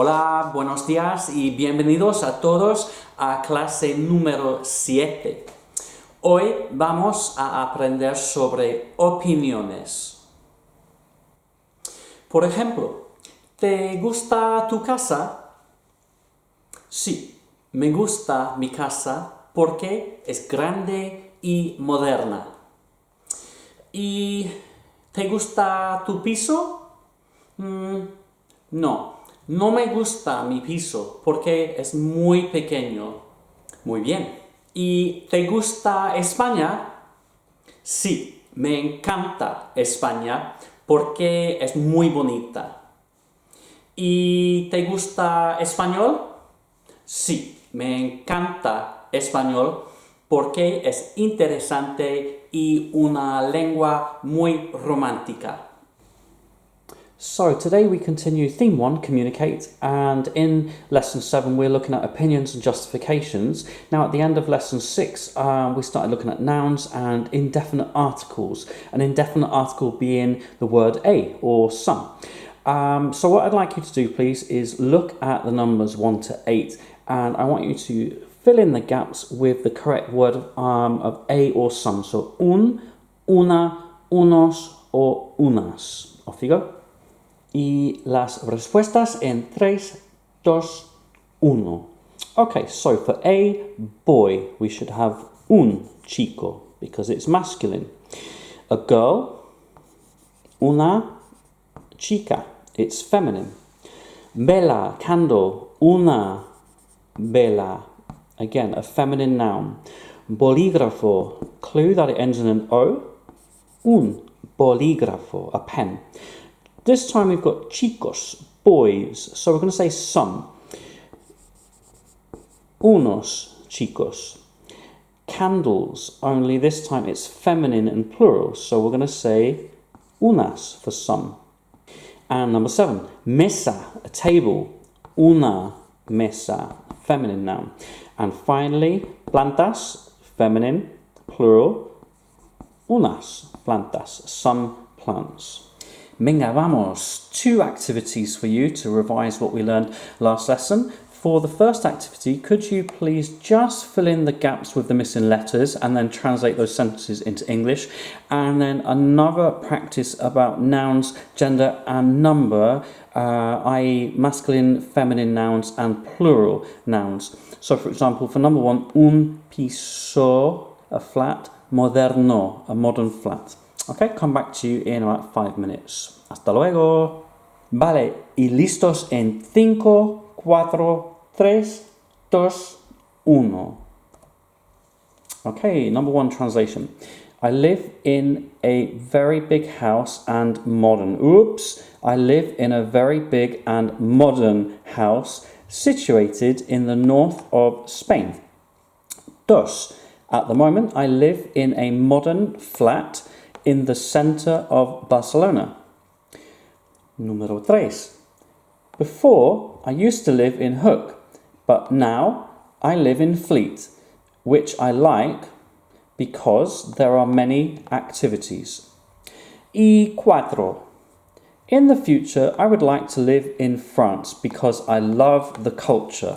Hola, buenos días y bienvenidos a todos a clase número 7. Hoy vamos a aprender sobre opiniones. Por ejemplo, ¿te gusta tu casa? Sí, me gusta mi casa porque es grande y moderna. ¿Y te gusta tu piso? No, no me gusta mi piso porque es muy pequeño. Muy bien. ¿Y te gusta España? Sí, me encanta España porque es muy bonita. ¿Y te gusta español? Sí, me encanta español porque es interesante y una lengua muy romántica. So today we continue theme 1, communicate, and in lesson 7 we're looking at opinions and justifications. Now at the end of lesson 6 we started looking at nouns and indefinite articles, an indefinite article being the word a or some. So what I'd like you to do please is look at the numbers 1 to 8 and I want you to fill in the gaps with the correct word of a or some. So un, una, unos or unas. Off you go. Y las respuestas en 3, 2, 1. Okay, so for a boy, we should have un chico because it's masculine. A girl, una chica, it's feminine. Vela, candle, una vela, again, a feminine noun. Bolígrafo, clue that it ends in an O, un bolígrafo, a pen. This time we've got chicos, boys, so we're going to say some. Unos chicos. Candles, only this time it's feminine and plural, so we're going to say unas for some. And number 7, mesa, a table, una mesa, feminine noun. And finally, plantas, feminine, plural, unas plantas, some plants. Venga, vamos! 2 activities for you to revise what we learned last lesson. For the first activity, could you please just fill in the gaps with the missing letters and then translate those sentences into English? And then another practice about nouns, gender and number, i.e. masculine, feminine nouns and plural nouns. So for example, for number 1, un piso, a flat, moderno, a modern flat. Okay, come back to you in about 5 minutes. Hasta luego. Vale, y listos en 5, 4, 3, 2, 1. Okay, number 1 translation. I live in a very big house and modern. Oops, I live in a very big and modern house situated in the north of Spain. Dos, at the moment I live in a modern flat in the center of Barcelona. Número 3. Before, I used to live in Hook, but now I live in Fleet, which I like because there are many activities. Y 4. In the future, I would like to live in France because I love the culture.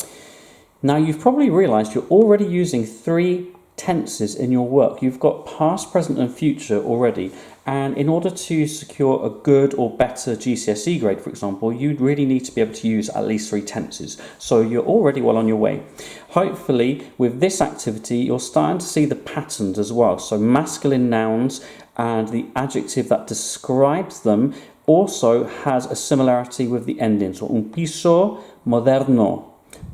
Now, you've probably realized you're already using 3 tenses in your work. You've got past, present and future already, and in order to secure a good or better GCSE grade, for example, you really need to be able to use at least 3 tenses. So you're already well on your way. Hopefully with this activity you're starting to see the patterns as well. So masculine nouns and the adjective that describes them also has a similarity with the ending. So un piso moderno.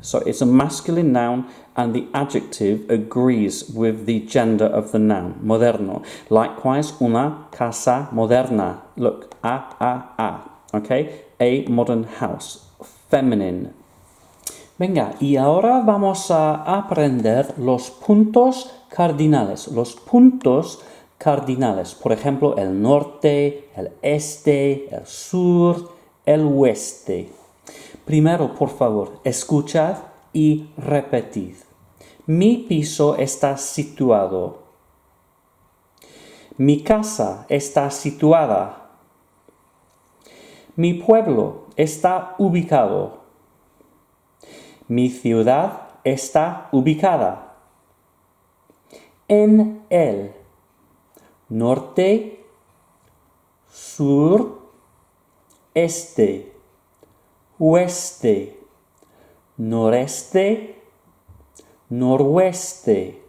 So it's a masculine noun and the adjective agrees with the gender of the noun, moderno. Likewise, una casa moderna. Look, a. Okay? A modern house. Feminine. Venga, y ahora vamos a aprender los puntos cardinales. Los puntos cardinales. Por ejemplo, el norte, el este, el sur, el oeste. Primero, por favor, escuchad y repetid. Mi piso está situado. Mi casa está situada. Mi pueblo está ubicado. Mi ciudad está ubicada en el norte, sur, este, oeste, noreste, noroeste,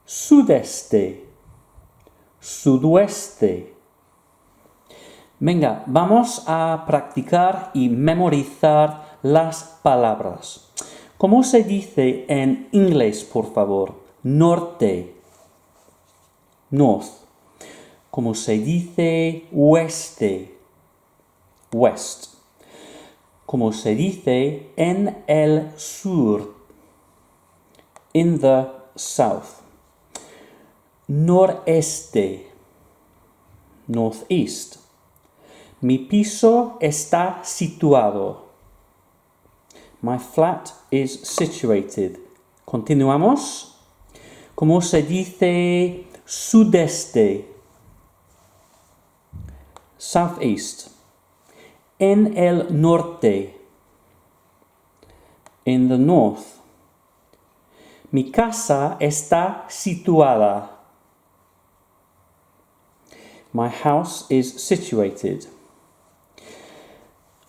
sudeste, sudoeste. Venga, vamos a practicar y memorizar las palabras. ¿Cómo se dice en inglés, por favor? Norte, north. ¿Cómo se dice oeste? West. ¿Cómo se dice en el sur? In the south. Noreste, northeast. Mi piso está situado. My flat is situated. Continuamos. ¿Cómo se dice sudeste? Southeast. En el norte. In the north. Mi casa está situada. My house is situated.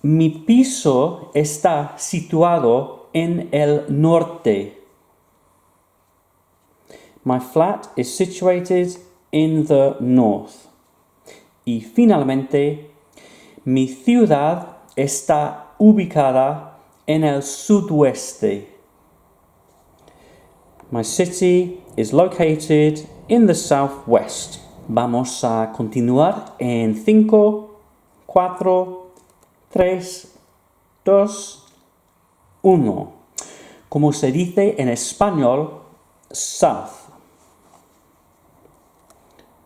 Mi piso está situado en el norte. My flat is situated in the north. Y finalmente, mi ciudad está ubicada en el sudoeste. My city is located in the southwest. Vamos a continuar en 5, 4, 3, 2, 1. Como se dice en español, south,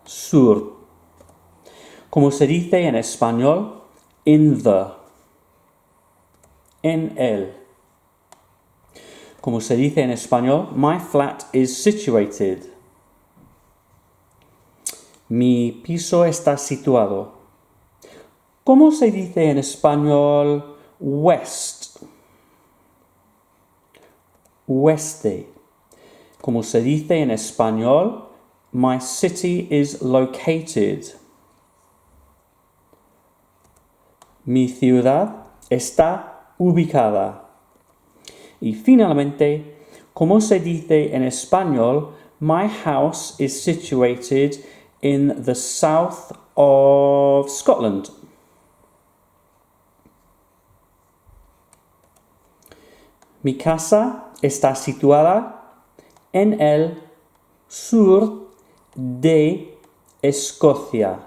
sur. Como se dice en español, in the, en el. Como se dice en español, my flat is situated. Mi piso está situado. ¿Cómo se dice en español west? Oeste. Como se dice en español, my city is located. Mi ciudad está ubicada. Y finalmente, ¿cómo se dice en español, my house is situated in the south of Scotland? Mi casa está situada en el sur de Escocia.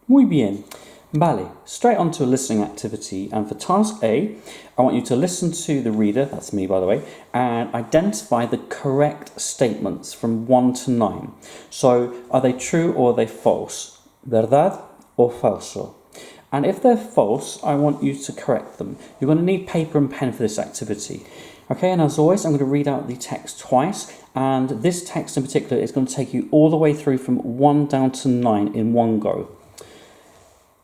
Muy bien. Vale, straight on to a listening activity. And for task A, I want you to listen to the reader, that's me by the way, and identify the correct statements from 1 to 9. So, are they true or are they false? ¿Verdad o falso? And if they're false, I want you to correct them. You're going to need paper and pen for this activity. Okay, and as always, I'm going to read out the text twice, and this text in particular is going to take you all the way through from 1 down to 9 in one go.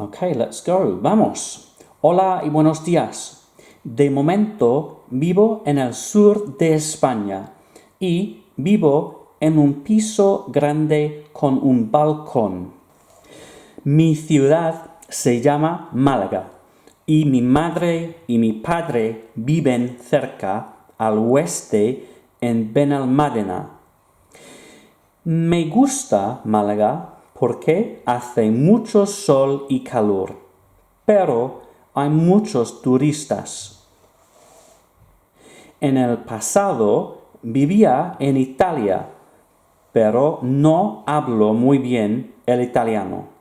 Okay, let's go. Vamos. Hola y buenos días. De momento vivo en el sur de España y vivo en un piso grande con un balcón. Mi ciudad se llama Málaga y mi madre y mi padre viven cerca, al oeste, en Benalmádena. Me gusta Málaga porque hace mucho sol y calor, pero hay muchos turistas. En el pasado vivía en Italia, pero no hablo muy bien el italiano.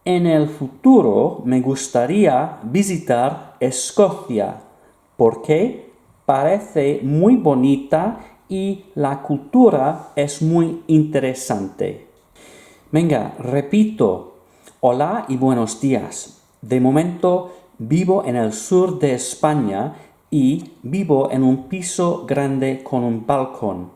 En el futuro me gustaría visitar Escocia porque parece muy bonita y la cultura es muy interesante. Venga, repito. Hola y buenos días. De momento vivo en el sur de España y vivo en un piso grande con un balcón.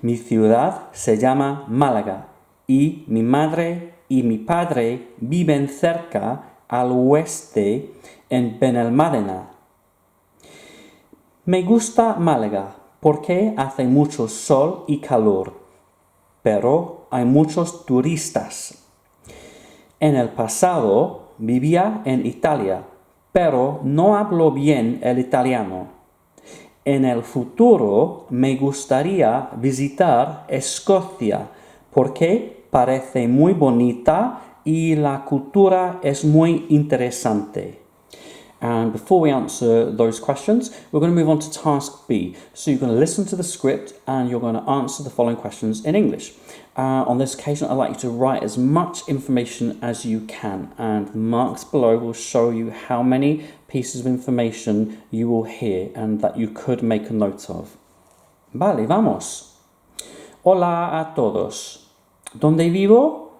Mi ciudad se llama Málaga y mi madre y mi padre viven cerca, al oeste, en Benalmádena. Me gusta Málaga porque hace mucho sol y calor, pero hay muchos turistas. En el pasado vivía en Italia, pero no hablo bien el italiano. En el futuro me gustaría visitar Escocia porque parece muy bonita y la cultura es muy interesante. And before we answer those questions, we're going to move on to task B. So you're going to listen to the script and you're going to answer the following questions in English. On this occasion, I'd like you to write as much information as you can, and the marks below will show you how many pieces of information you will hear and that you could make a note of. Vale, vamos. Hola a todos. ¿Dónde vivo?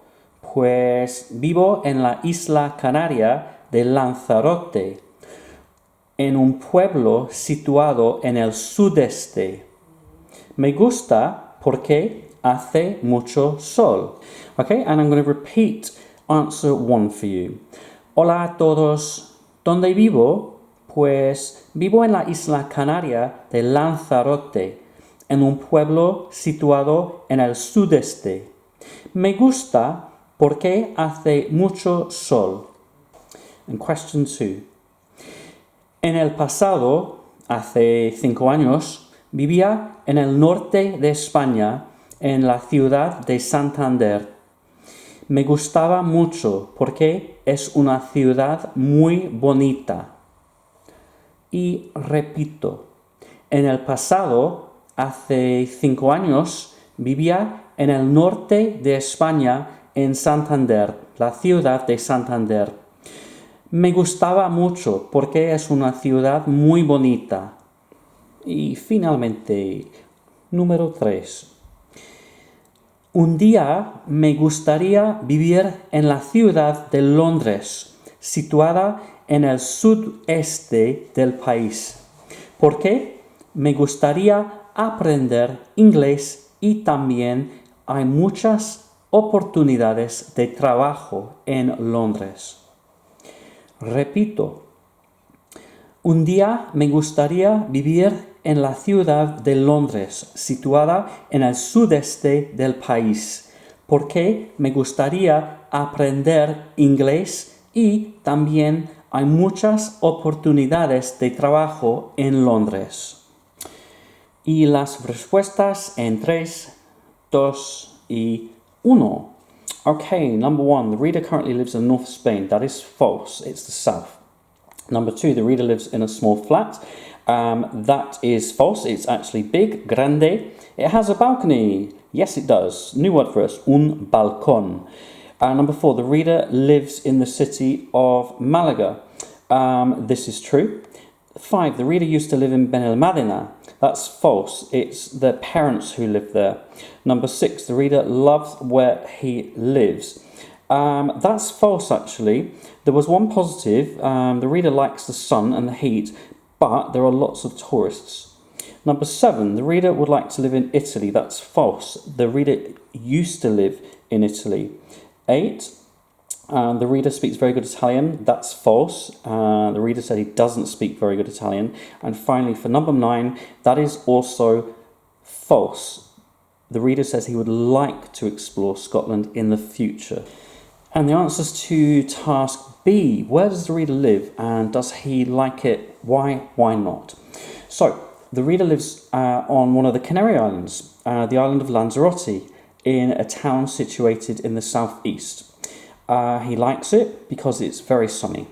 Pues vivo en la isla canaria de Lanzarote, en un pueblo situado en el sudeste. Me gusta porque hace mucho sol. Okay, and I'm going to repeat answer 1 for you. Hola a todos. ¿Dónde vivo? Pues vivo en la isla canaria de Lanzarote, en un pueblo situado en el sudeste. Me gusta porque hace mucho sol. And question 2. En el pasado, hace 5 años, vivía en el norte de España, en la ciudad de Santander. Me gustaba mucho porque es una ciudad muy bonita. Y repito, en el pasado, hace 5 años, vivía en el norte de España, en Santander, la ciudad de Santander. Me gustaba mucho porque es una ciudad muy bonita. Y finalmente, número 3. Un día me gustaría vivir en la ciudad de Londres, situada en el sudeste del país, porque me gustaría aprender inglés y también hay muchas oportunidades de trabajo en Londres. Repito, un día me gustaría vivir en la ciudad de Londres, situada en el sudeste del país, porque me gustaría aprender inglés y también hay muchas oportunidades de trabajo en Londres. Y las respuestas en 3, 2 y 1. Okay, number 1, the reader currently lives in North Spain. That is false, it's the south. Number 2, the reader lives in a small flat. That is false, it's actually big, grande. It has a balcony. Yes, it does. New word for us, un balcón. Number 4, the reader lives in the city of Malaga. This is true. 5, the reader used to live in Benalmádena. That's false. It's the parents who live there. Number 6, the reader loves where he lives. That's false, actually. There was one positive. The reader likes the sun and the heat, but there are lots of tourists. Number 7, the reader would like to live in Italy. That's false. The reader used to live in Italy. 8, the reader speaks very good Italian. That's false. The reader said he doesn't speak very good Italian. And finally, for number 9, that is also false. The reader says he would like to explore Scotland in the future. And the answers to task B, where does the reader live and does he like it? Why not? So, the reader lives on one of the Canary Islands, the island of Lanzarote, in a town situated in the southeast. He likes it because it's very sunny.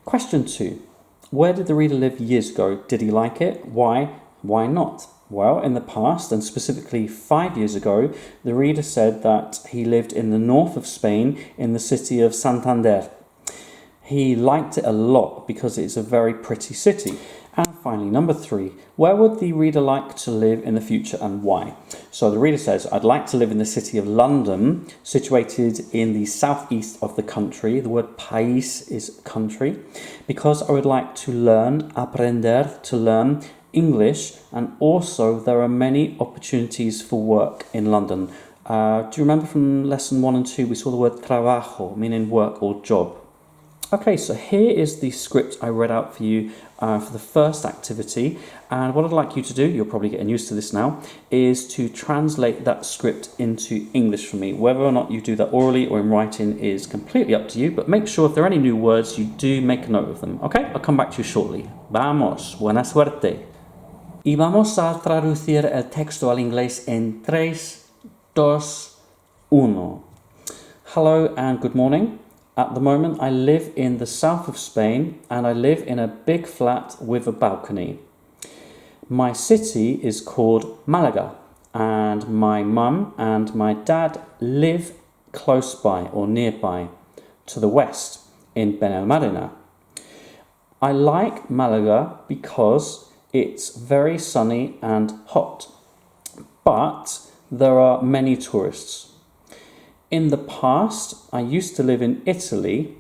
Question 2. Where did the reader live years ago? Did he like it? Why? Why not? Well, in the past, and specifically 5 years ago, the reader said that he lived in the north of Spain in the city of Santander. He liked it a lot because it's a very pretty city. And finally, number 3, where would the reader like to live in the future and why? So the reader says, I'd like to live in the city of London, situated in the southeast of the country. The word país is country, because I would like to learn, aprender, to learn English, and also there are many opportunities for work in London. Do you remember from lesson 1 and 2 we saw the word trabajo, meaning work or job? Okay, so here is the script I read out for you for the first activity. And what I'd like you to do, you're probably getting used to this now, is to translate that script into English for me. Whether or not you do that orally or in writing is completely up to you, but make sure if there are any new words, you do make a note of them. Okay, I'll come back to you shortly. Vamos, buena suerte. Y vamos a traducir el texto al inglés en 3, 2, 1. Hello and good morning. At the moment, I live in the south of Spain and I live in a big flat with a balcony. My city is called Malaga and my mum and my dad live close by or nearby to the west in Benalmádena. I like Malaga because it's very sunny and hot, but there are many tourists. In the past, I used to live in Italy,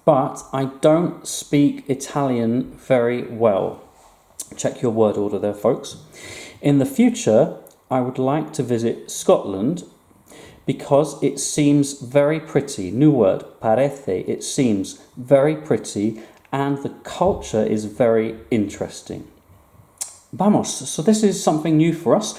but I don't speak Italian very well. Check your word order there, folks. In the future, I would like to visit Scotland because it seems very pretty. New word, parece, it seems very pretty, and the culture is very interesting. Vamos, so this is something new for us.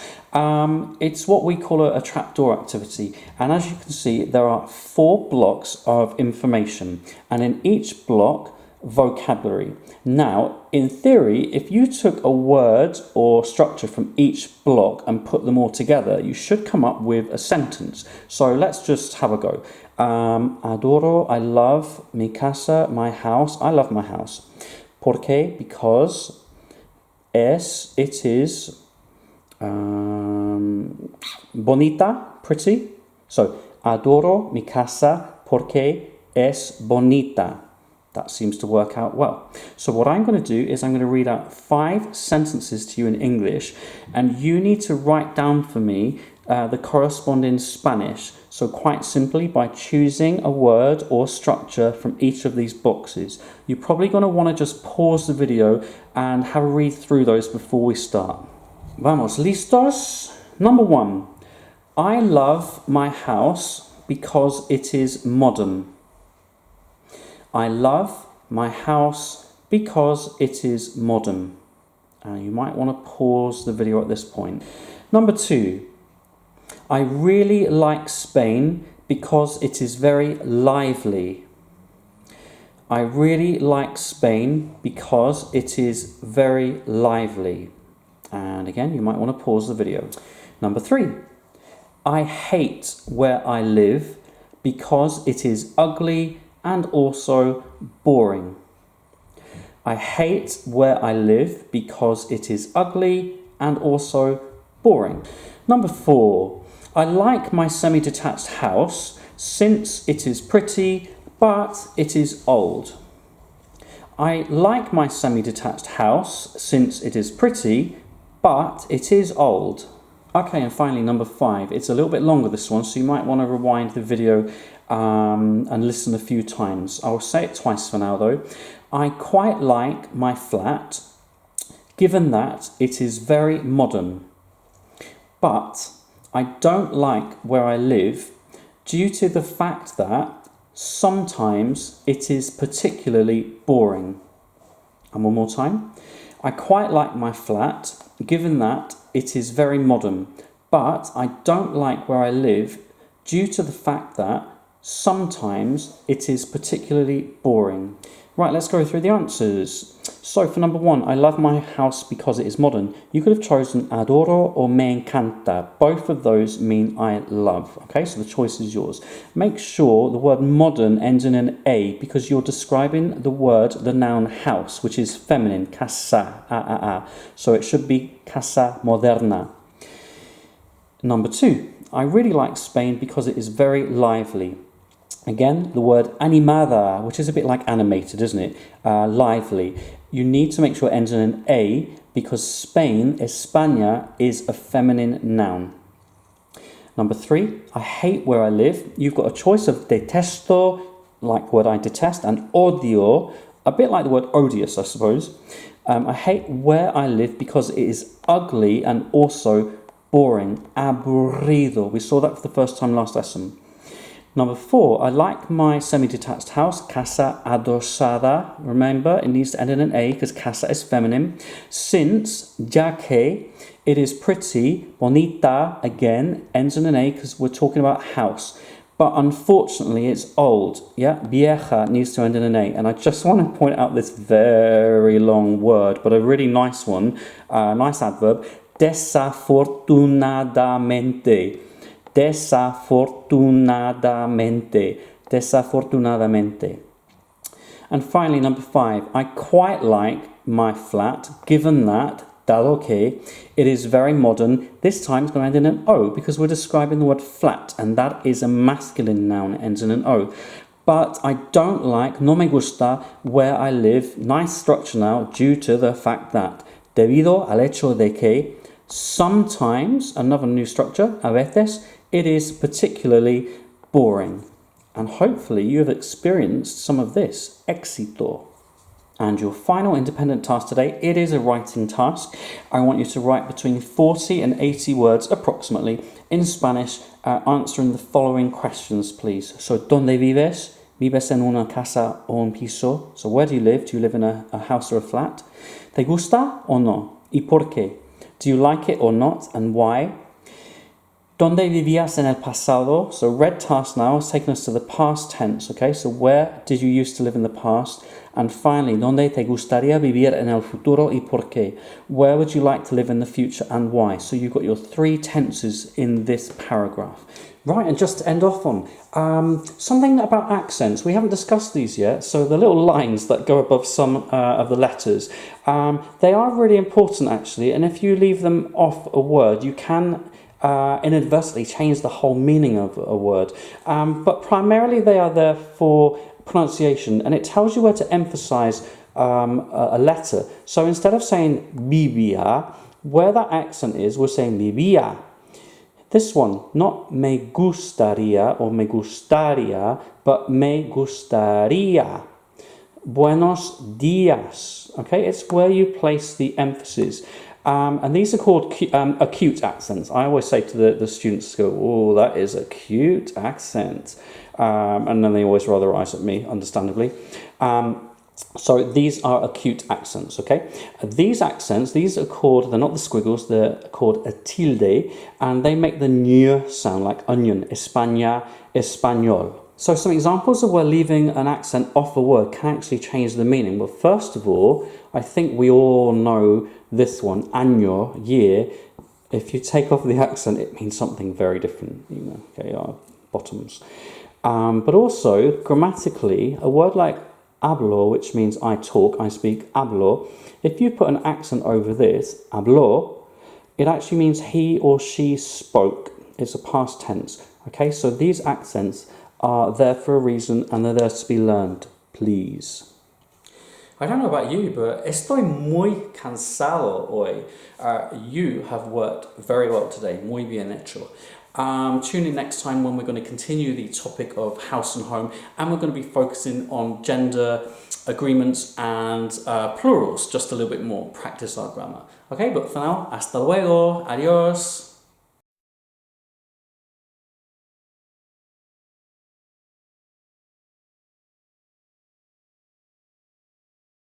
It's what we call a trapdoor activity, and as you can see there are 4 blocks of information and in each block vocabulary. Now in theory, if you took a word or structure from each block and put them all together, you should come up with a sentence. So let's just have a go. Adoro, I love, mi casa, my house, I love my house. ¿Por qué? Because it is bonita, pretty. So, adoro mi casa porque es bonita. That seems to work out well. So what I'm going to do is I'm going to read out 5 sentences to you in English, and you need to write down for me the corresponding Spanish. So quite simply, by choosing a word or structure from each of these boxes. You're probably going to want to just pause the video and have a read through those before we start. Vamos, listos? Number 1. I love my house because it is modern. I love my house because it is modern. You might want to pause the video at this point. Number 2. I really like Spain because it is very lively. I really like Spain because it is very lively. And again, you might want to pause the video. Number 3. I hate where I live because it is ugly and also boring. I hate where I live because it is ugly and also boring. Number 4. I like my semi-detached house since it is pretty, but it is old. I like my semi-detached house since it is pretty, but it is old. Okay, and finally number 5. It's a little bit longer, this one, so you might want to rewind the video and listen a few times. I will say it twice for now though. I quite like my flat, given that it is very modern, but I don't like where I live due to the fact that sometimes it is particularly boring. And one more time. I quite like my flat, given that it is very modern, but I don't like where I live due to the fact that sometimes it is particularly boring. Right, let's go through the answers. So for number 1, I love my house because it is modern. You could have chosen adoro or me encanta. Both of those mean I love. Okay, so the choice is yours. Make sure the word modern ends in an A because you're describing the noun house, which is feminine, casa, So it should be casa moderna. Number 2, I really like Spain because it is very lively. Again, the word animada, which is a bit like animated, isn't it? Lively. You need to make sure it ends in an A because Spain, España, is a feminine noun. Number 3, I hate where I live. You've got a choice of detesto, like the word I detest, and odio, a bit like the word odious, I suppose. I hate where I live because it is ugly and also boring. Aburrido. We saw that for the first time last lesson. Number 4, I like my semi-detached house, casa adosada. Remember, it needs to end in an A because casa is feminine. Since, ya que, it is pretty, bonita, again, ends in an A because we're talking about house. But unfortunately, it's old. Yeah, vieja needs to end in an A. And I just want to point out this very long word, but a really nice one, nice adverb, desafortunadamente. Desafortunadamente. Desafortunadamente. And finally, number 5, I quite like my flat, given that, dado que, it is very modern. This time it's going to end in an O because we're describing the word flat, and that is a masculine noun, it ends in an O. But I don't like, no me gusta, where I live, nice structure now, due to the fact that, debido al hecho de que, sometimes, another new structure, a veces, it is particularly boring. And hopefully you have experienced some of this, éxito. And your final independent task today, it is a writing task. I want you to write between 40 and 80 words approximately in Spanish, answering the following questions, please. So, ¿dónde vives? ¿Vives en una casa o un piso? So, where do you live? Do you live in a house or a flat? ¿Te gusta o no? ¿Y por qué? Do you like it or not, and why? ¿Dónde vivías en el pasado? So red task now is taking us to the past tense, okay? So where did you used to live in the past? And finally, ¿dónde te gustaría vivir en el futuro y por qué? Where would you like to live in the future and why? So you've got your 3 tenses in this paragraph. Right, and just to end off on, something about accents. We haven't discussed these yet, so the little lines that go above some of the letters, they are really important actually, and if you leave them off a word, you can inadvertently change the whole meaning of a word. But primarily they are there for pronunciation, and it tells you where to emphasize a letter. So instead of saying vivía, where that accent is, we're saying vivía. This one, not me gustaría or me gustaría, but me gustaría. Buenos días. Okay, it's where you place the emphasis. And these are called acute accents. I always say to the students, go, oh, that is a cute accent. And then they always roll their eyes at me, understandably. So these are acute accents, okay? These accents, these are called, they're not the squiggles, they're called a tilde, and they make the ñ sound like onion, España, español. So some examples of where leaving an accent off a word can actually change the meaning. Well, first of all, I think we all know this one, año, year. If you take off the accent, it means something very different, you know, okay, bottoms. But also, grammatically, a word like hablo, which means I talk, I speak, hablo, if you put an accent over this, habló, it actually means he or she spoke. It's a past tense, okay? So these accents are there for a reason and they're there to be learned, please. I don't know about you, but estoy muy cansado hoy. You have worked very well today, muy bien hecho. Tune in next time when we're going to continue the topic of house and home, and we're going to be focusing on gender agreements and plurals just a little bit more, practice our grammar. Okay, but for now, hasta luego, adios.